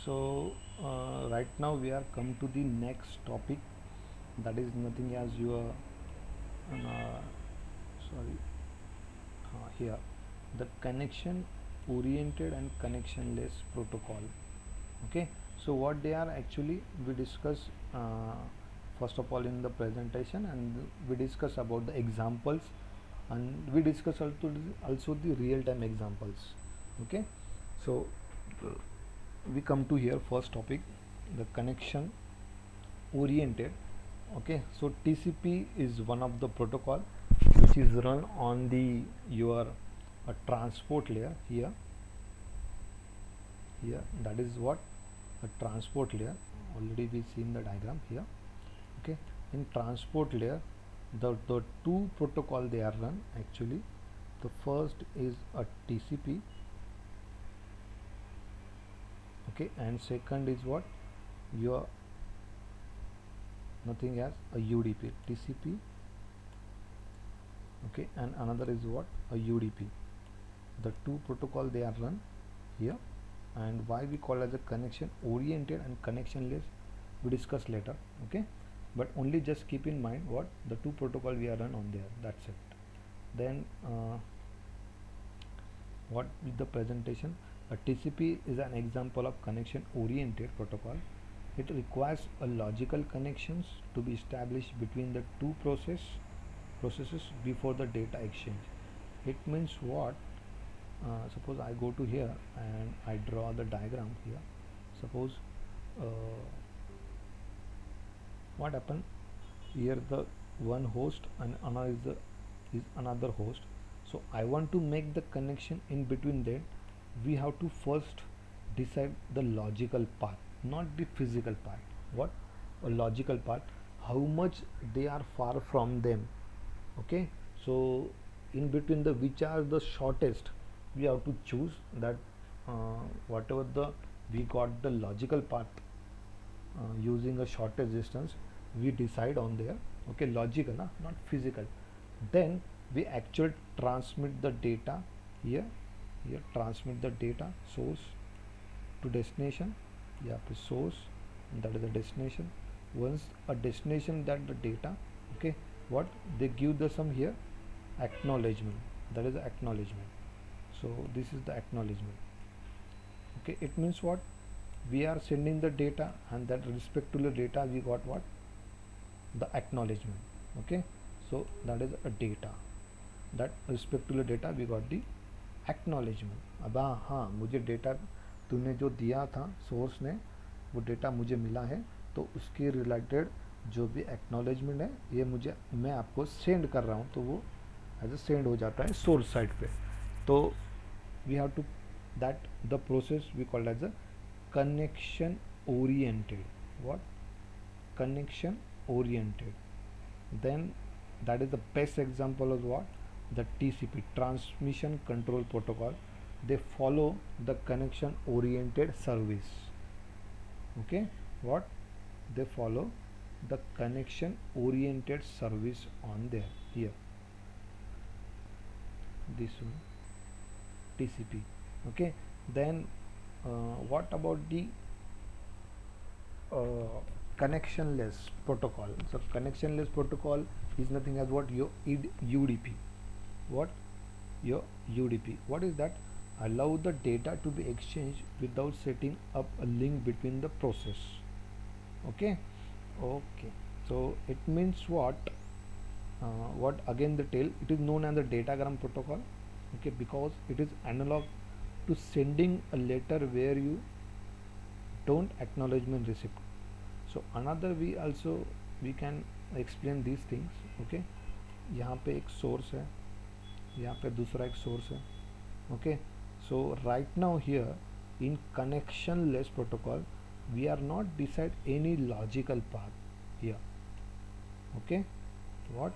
Right now we are come to the next topic, that is nothing as your sorry here the connection oriented and connectionless protocol. Okay, so what they are actually we discuss first of all in the presentation, and we discuss about the examples, and we discuss also the real-time examples. Okay, so we come to here first topic, the connection oriented. Okay, so TCP is one of the protocol which is run on the your transport layer here that is what a transport layer. Already we seen the diagram here. Okay, in transport layer the two protocol they are run actually. The first is a TCP, okay, and second is what your nothing as a UDP, TCP, okay, and another is what a UDP. The two protocol they are run here, and why we call as a connection oriented and connectionless we discuss later. Okay, but only just keep in mind what the two protocol we are run on there, that's it. Then what with the presentation, a TCP is an example of connection oriented protocol. It requires a logical connections to be established between the two processes before the data exchange. It means what, suppose I go to here and I draw the diagram here. Suppose what happened here, the one host and another is another host. So I want to make the connection in between them. We have to first decide the logical part, not the physical part. What a logical part, how much they are far from them. Okay, so in between the which are the shortest, we have to choose that whatever the we got the logical path using a shortest distance, we decide on there. Okay, logical not physical. Then we actually transmit the data here transmit the data source to destination. Yeah, the source, that is the destination. Once a destination that the data, okay, what they give the some here acknowledgement, that is the acknowledgement. So this is the acknowledgement. Okay, it means what we are sending the data, and that respect to the data we got what the acknowledgement. Okay, so that is a data, that respect to the data we got the acknowledgement. अब हाँ मुझे data तूने जो दिया था source ने, वो data मुझे मिला है, तो उसके रिलेटेड जो भी एक्नॉलेजमेंट है ये मुझे मैं आपको सेंड कर रहा हूँ, तो वो एज ए सेंड हो जाता है सोर्स साइड पे. तो we have to that the process we called as a connection oriented. What? Connection oriented. Then that is the best example of what the TCP, transmission control protocol. They follow the connection oriented service. Okay, what they follow the connection oriented service on there here, this one TCP. Okay, then what about the connectionless protocol? So connectionless protocol is nothing as what your UDP. What your UDP? What is that? Allow the data to be exchanged without setting up a link between the process. Okay, okay. So it means what? What again the tail? It is known as the datagram protocol. Okay, because it is analog to sending a letter where you don't acknowledgement receipt. So another we also we can explain these things. Okay, यहाँ पे एक source है, यहाँ पे दूसरा एक source है. Okay, so right now here in connectionless protocol we are not decide any logical path here. Okay, what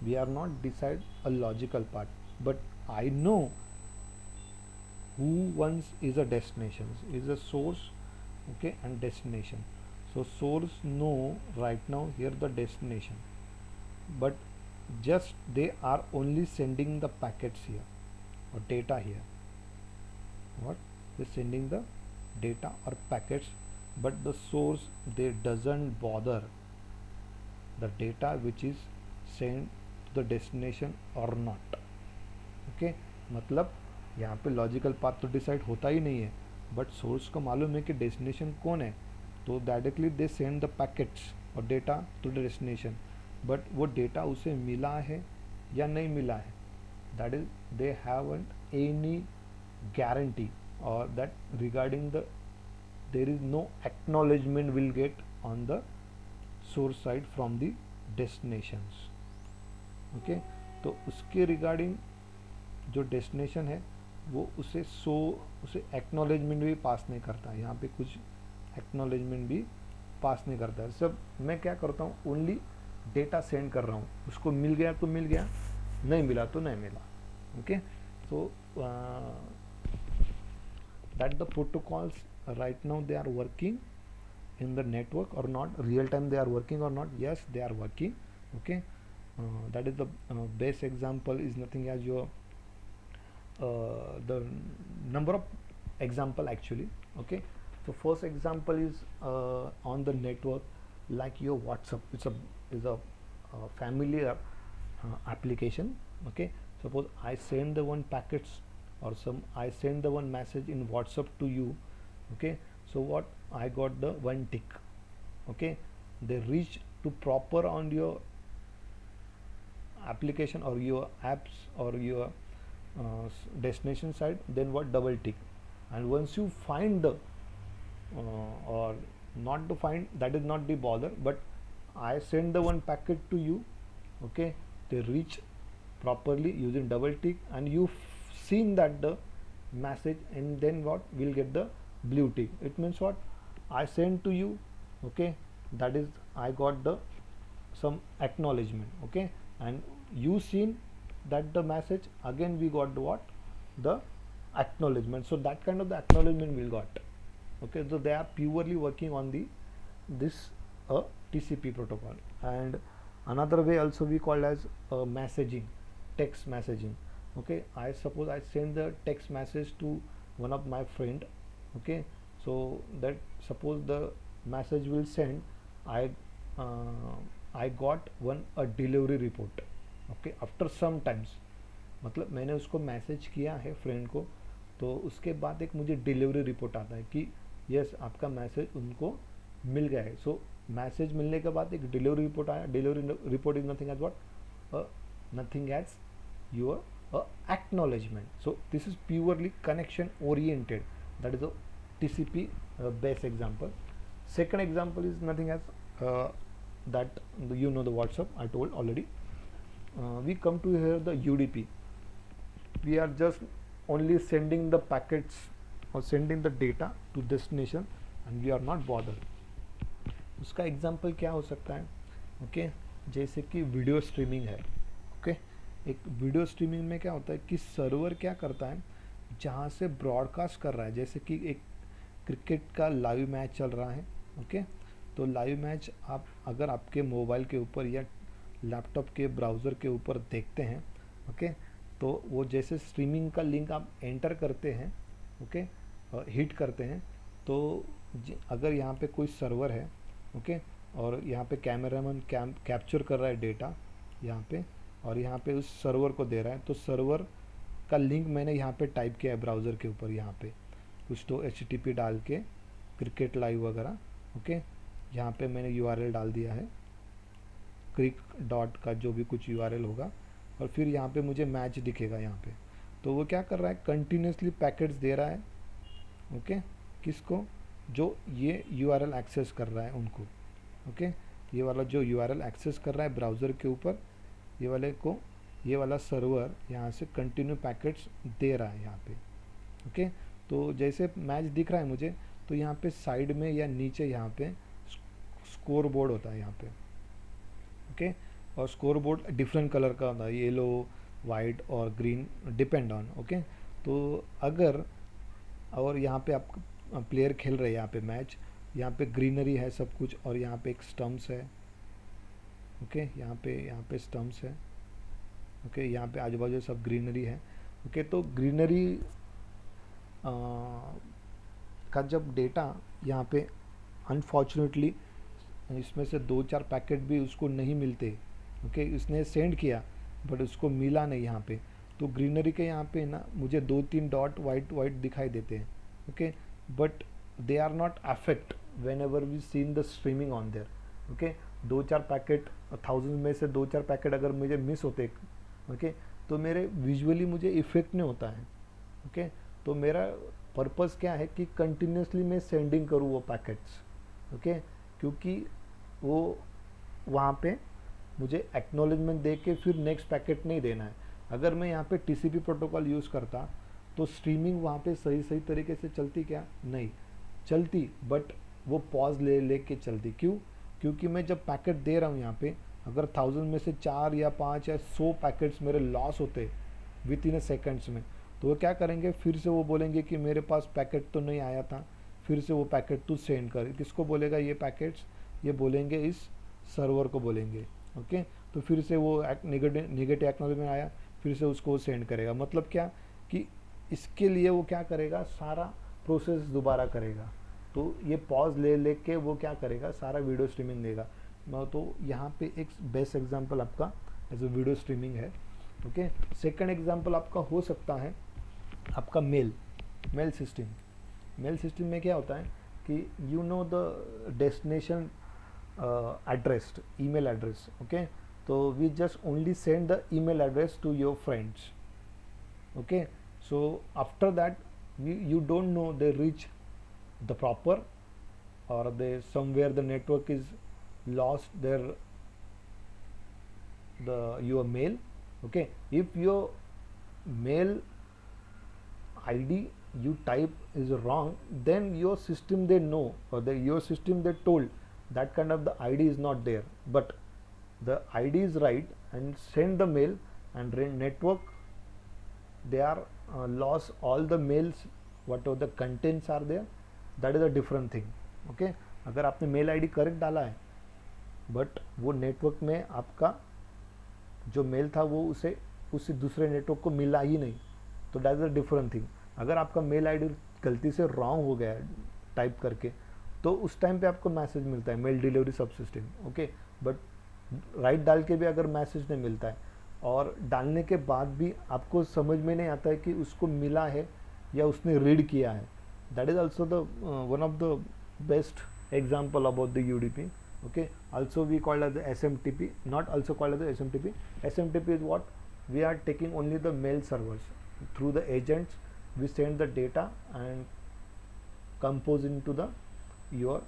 we are not decide a logical path, but I know who once is a destination, is a source, okay, and destination. So source know right now here the destination, but just they are only sending the packets here or data here. What? They're sending the data or packets, but the source they doesn't bother the data which is sent to the destination or not. Okay मतलब यहाँ पे logical path तो decide होता ही नहीं है, but source को मालूम है कि डेस्टिनेशन कौन है, तो directly they send the packets और data to the destination, but वो डेटा उसे मिला है या नहीं मिला है, that is they haven't any guarantee और that regarding the there is no acknowledgement will get on the source side from the destinations. Okay तो उसके रिगार्डिंग जो डेस्टिनेशन है वो उसे एक्नॉलेजमेंट भी पास नहीं करता है, यहाँ पे कुछ एक्नॉलेजमेंट भी पास नहीं करता है। सब मैं क्या करता हूँ, ओनली डेटा सेंड कर रहा हूँ, उसको मिल गया तो मिल गया, नहीं मिला तो नहीं मिला। ओके तो that the protocols right now they are working in the network or not, real time they are working or not, yes they are working. Okay that is the best example is nothing as your the number of example actually. Okay so first example is on the network like your WhatsApp. It's a familiar application. Okay suppose I send the one packets or I send the one message in WhatsApp to you. Okay so what I got the one tick. Okay they reach to proper on your application or your apps or your destination side, then what, double tick. And once you find the or not to find, that is not the bother, but I send the one packet to you. Okay they reach properly using double tick and you seen that the message, and then what, will get the blue tick. It means what, I send to you. Okay that is I got the some acknowledgement. Okay and you seen that the message, again we got the what, the acknowledgement. So that kind of the acknowledgement we got. Okay so they are purely working on the this TCP protocol. And another way also we call as messaging, text messaging. Okay I suppose I send the text message to one of my friend. Okay so that suppose the message will send, I got one a delivery report. Okay after some times, मतलब मैंने उसको message किया है friend को, तो उसके बाद एक मुझे डिलीवरी रिपोर्ट आता है कि यस आपका मैसेज उनको मिल गया है। सो मैसेज मिलने के बाद एक डिलीवरी रिपोर्ट आया। Delivery report is nothing as what, nothing as your acknowledgement. So this is purely connection oriented, that is a TCP based example. Second example is nothing as that you know the WhatsApp I told already. We come to here the UDP. We are just only sending the packets or sending the data to destination and we are not bothered. उसका example क्या हो सकता है? Okay जैसे कि video streaming है। Okay एक video streaming में क्या होता है कि सर्वर क्या करता है, जहाँ से ब्रॉडकास्ट कर रहा है, जैसे कि एक क्रिकेट का लाइव मैच चल रहा है। ओके तो लाइव मैच आप अगर आपके मोबाइल के ऊपर या लैपटॉप के ब्राउज़र के ऊपर देखते हैं, ओके तो वो जैसे स्ट्रीमिंग का लिंक आप एंटर करते हैं, ओके हिट करते हैं, तो अगर यहाँ पे कोई सर्वर है, ओके और यहाँ पे कैमरामैन कैप्चर कर रहा है डेटा यहाँ पे और यहाँ पे उस सर्वर को दे रहा है, तो सर्वर का लिंक मैंने यहाँ पे टाइप किया है ब्राउज़र के ऊपर, यहाँ पे कुछ तो HTTP डाल के क्रिकेट लाइव वगैरह। ओके यहाँ पे मैंने URL डाल दिया है क्रिक डॉट का जो भी कुछ URL होगा, और फिर यहाँ पे मुझे मैच दिखेगा यहाँ पे। तो वो क्या कर रहा है, कंटिन्यूसली पैकेट्स दे रहा है। ओके किसको, जो ये URL एक्सेस कर रहा है उनको। ओके ये वाला जो URL एक्सेस कर रहा है ब्राउज़र के ऊपर, ये वाले को ये वाला सर्वर यहाँ से कंटिन्यू पैकेट्स दे रहा है यहाँ पे। ओके तो जैसे मैच दिख रहा है मुझे, तो यहाँ पे साइड में या नीचे यहाँ पे स्कोर बोर्ड होता है यहाँ पे। ओके और स्कोर बोर्ड डिफरेंट कलर का होता है, येलो, वाइट और ग्रीन, डिपेंड ऑन। ओके तो अगर और यहाँ पे आप प्लेयर खेल रहे हैं यहाँ पे मैच, यहाँ पे ग्रीनरी है सब कुछ, और यहाँ पे एक स्टम्प्स है। ओके यहाँ पे स्टम्प्स है। ओके यहाँ पे आजू बाजू सब ग्रीनरी है। ओके तो ग्रीनरी का जब डेटा यहाँ पे अनफॉर्चुनेटली इसमें से 2-4 पैकेट भी उसको नहीं मिलते, ओके, इसने सेंड किया बट उसको मिला नहीं यहाँ पे, तो ग्रीनरी के यहाँ पे ना मुझे 2-3 डॉट वाइट वाइट दिखाई देते हैं, okay, but they are not affect whenever we seen the streaming on there, okay. 2-4 packet 1000 में से 2-4 पैकेट अगर मुझे मिस होते, ओके, तो मेरे विजुअली मुझे इफेक्ट नहीं होता है, ओके। तो मेरा पर्पस क्या है कि कंटिन्यूसली मैं सेंडिंग करूँ वो पैकेट्स, ओके, क्योंकि वो वहाँ पे मुझे एक्नॉलेजमेंट दे के फिर नेक्स्ट पैकेट नहीं देना है। अगर मैं यहाँ पे टीसीपी प्रोटोकॉल यूज़ करता तो स्ट्रीमिंग वहाँ पे सही तरीके से चलती क्या? नहीं चलती, बट वो पॉज ले के चलती। क्यों? क्योंकि मैं जब पैकेट दे रहा हूँ यहाँ पे, अगर 1000 में से 4 या 5 या 100 पैकेट्स मेरे लॉस होते विद इन सेकेंड्स में, तो वो क्या करेंगे, फिर से वो बोलेंगे कि मेरे पास पैकेट तो नहीं आया था, फिर से वो पैकेट तू सेंड कर। किसको बोलेगा ये पैकेट्स? ये बोलेंगे इस सर्वर को बोलेंगे, ओके। तो फिर से वो नेगेटिव एक्नॉलेजमेंट आया, फिर से उसको सेंड करेगा। मतलब क्या कि इसके लिए वो क्या करेगा, सारा प्रोसेस दोबारा करेगा। तो ये पॉज ले के वो क्या करेगा, सारा वीडियो स्ट्रीमिंग देगा। तो यहाँ पे एक बेस्ट एग्जांपल आपका एज अ वीडियो स्ट्रीमिंग है, ओके। सेकंड एग्जांपल आपका हो सकता है आपका मेल सिस्टम। मेल सिस्टम में क्या होता है कि you know the destination address, email address, okay. तो we just only send the email address to your friends, okay. So after that you don't know they reach the proper, or they somewhere the network is lost your mail, okay. If your mail ID you type is wrong, then your system they know, or your system they told that kind of the ID is not there, but the ID is right, and send the mail, and network they are lost all the mails, whatever the contents are there, that is a different thing, okay. अगर आपने mail ID correct डाला है but वो network में आपका जो mail था वो उसे दूसरे नेटवर्क को मिला ही नहीं, तो that is a different thing. अगर आपका मेल आईडी गलती से रॉन्ग हो गया है टाइप करके, तो उस टाइम पे आपको मैसेज मिलता है मेल डिलीवरी सब सिस्टम, ओके। बट राइट डाल के भी अगर मैसेज नहीं मिलता है, और डालने के बाद भी आपको समझ में नहीं आता है कि उसको मिला है या उसने रीड किया है, that is also the one of the best example about the UDP, okay. Also we call as the SMTP, not also called as the SMTP. SMTP is what? We are taking only the mail servers. Through the agents we send the data and compose into the your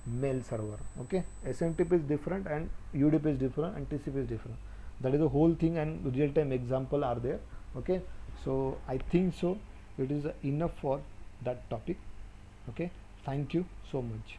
mail server, okay. SMTP is different and UDP is different and TCP is different. That is the whole thing, and real time example are there, okay. So I think so it is enough for that topic, okay. Thank you so much.